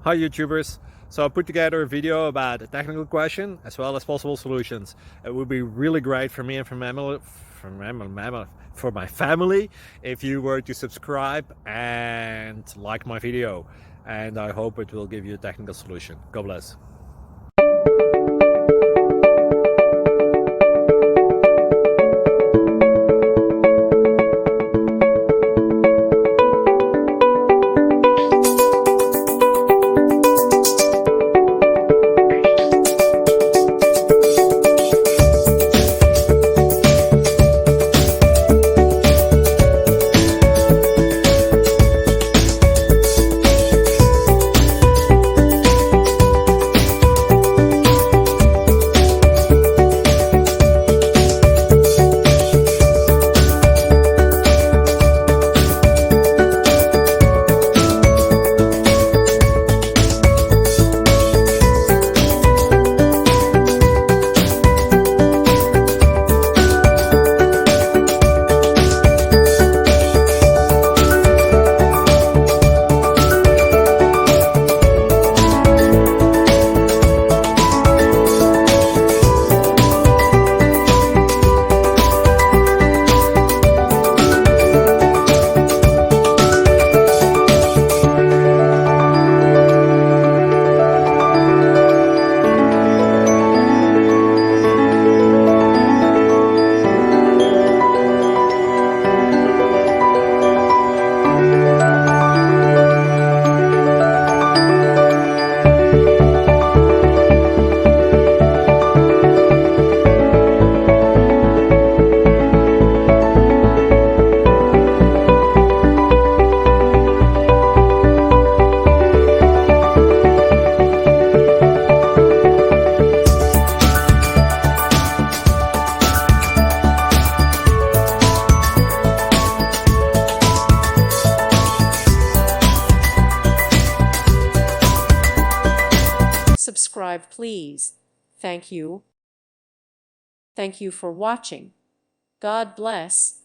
Hi YouTubers. So I put together a video about a technical question as well as possible solutions. It would be really great for me and for my family if you were to subscribe and like my video, and I hope it will give you a technical solution. God bless. Subscribe, please. Thank you. Thank you for watching. God bless.